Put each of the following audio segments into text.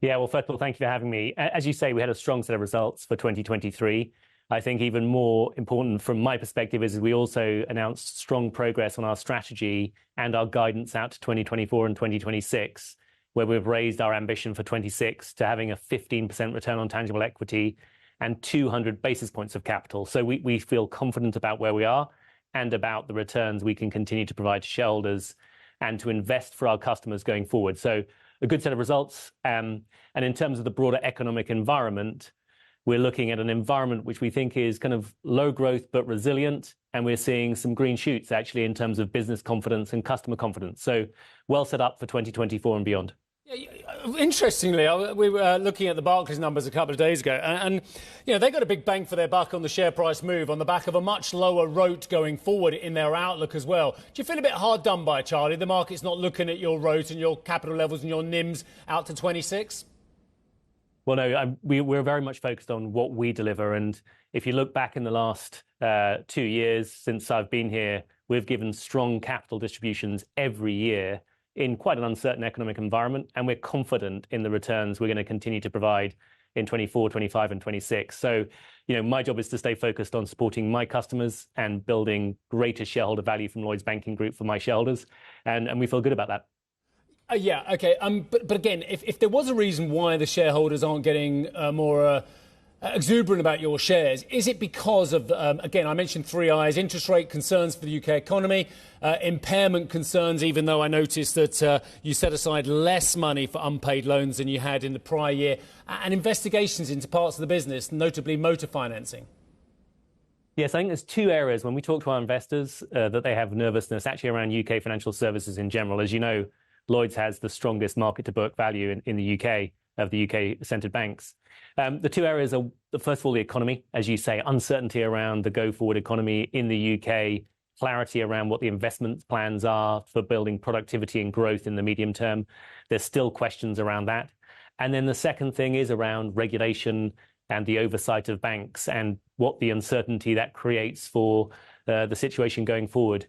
Yeah, well, first of all, thank you for having me. As you say, we had a strong set of results for 2023. I think even more important from my perspective is we also announced strong progress on our strategy and our guidance out to 2024 and 2026, where we've raised our ambition for 26 to having a 15% return on tangible equity and 200 basis points of capital. So we feel confident about where we are and about the returns we can continue to provide to shareholders and to invest for our customers going forward. So a good set of results. And in terms of the broader economic environment, we're looking at an environment which we think is kind of low growth but resilient, and we're seeing some green shoots actually in terms of business confidence and customer confidence. So well set up for 2024 and beyond. Interestingly, we were looking at the Barclays numbers a couple of days ago, and they got a big bang for their buck on the share price move on the back of a much lower ROTE going forward in their outlook as well. Do you feel a bit hard done by, Charlie? The market's not looking at your ROTE and your capital levels and your NIMs out to 26? Well, no, we're very much focused on what we deliver. And if you look back in the last 2 years since I've been here, we've given strong capital distributions every year in quite an uncertain economic environment. And we're confident in the returns we're going to continue to provide in 24, 25 and 26. So, my job is to stay focused on supporting my customers and building greater shareholder value from Lloyds Banking Group for my shareholders. And we feel good about that. Yeah, OK. But again, if there was a reason why the shareholders aren't getting more exuberant about your shares, is it because of, again, I mentioned three I's: interest rate concerns for the UK economy, impairment concerns, even though I noticed that you set aside less money for unpaid loans than you had in the prior year, and investigations into parts of the business, notably motor financing? Yes, I think there's two areas when we talk to our investors that they have nervousness actually around UK financial services in general. As you know, Lloyds has the strongest market to book value in the UK of the UK-centred banks. The two areas are, first of all, the economy, as you say, uncertainty around the go-forward economy in the UK, clarity around what the investment plans are for building productivity and growth in the medium term. There's still questions around that. And then the second thing is around regulation and the oversight of banks and what the uncertainty that creates for the situation going forward.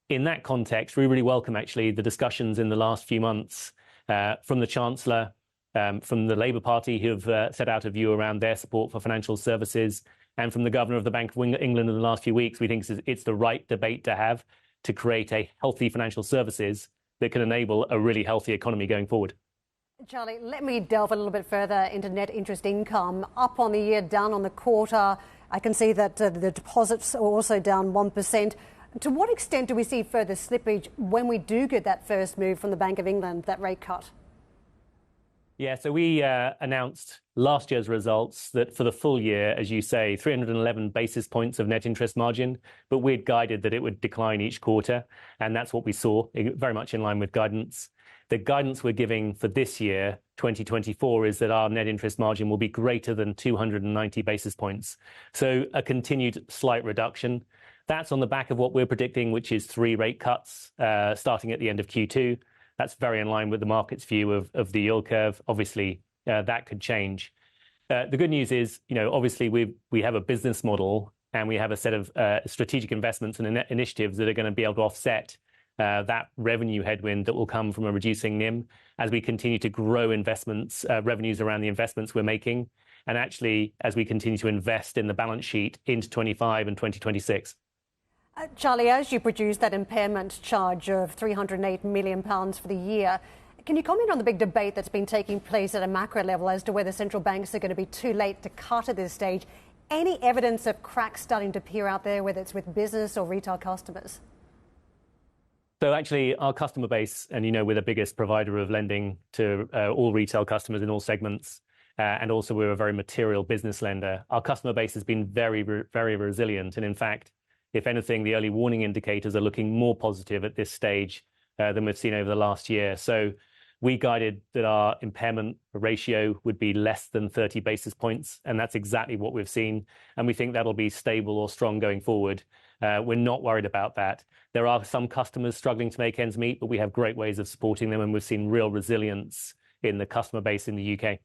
In that context, we really welcome actually the discussions in the last few months from the Chancellor, from the Labour Party, who have set out a view around their support for financial services, and from the Governor of the Bank of England in the last few weeks. We think it's the right debate to have to create a healthy financial services that can enable a really healthy economy going forward. Charlie, let me delve a little bit further into net interest income. Up on the year, down on the quarter. I can see that the deposits are also down 1%. To what extent do we see further slippage when we do get that first move from the Bank of England, that rate cut? Yeah, so we announced last year's results that for the full year, as you say, 311 basis points of net interest margin, but we'd guided that it would decline each quarter. And that's what we saw, very much in line with guidance. The guidance we're giving for this year, 2024, is that our net interest margin will be greater than 290 basis points. So a continued slight reduction. That's on the back of what we're predicting, which is 3 rate cuts starting at the end of Q2. That's very in line with the market's view of the yield curve. Obviously, that could change. The good news is, obviously we have a business model and we have a set of strategic investments and initiatives that are going to be able to offset that revenue headwind that will come from a reducing NIM as we continue to grow investments, revenues around the investments we're making, and actually as we continue to invest in the balance sheet into 25 and 2026. Charlie, as you produce that impairment charge of £308 million for the year, can you comment on the big debate that's been taking place at a macro level as to whether central banks are going to be too late to cut at this stage? Any evidence of cracks starting to appear out there, whether it's with business or retail customers? So actually, our customer base, and we're the biggest provider of lending to all retail customers in all segments, and also we're a very material business lender. Our customer base has been very, very resilient. And in fact, if anything, the early warning indicators are looking more positive at this stage than we've seen over the last year. So we guided that our impairment ratio would be less than 30 basis points, and that's exactly what we've seen. And we think that'll be stable or strong going forward. We're not worried about that. There are some customers struggling to make ends meet, but we have great ways of supporting them, and we've seen real resilience in the customer base in the UK.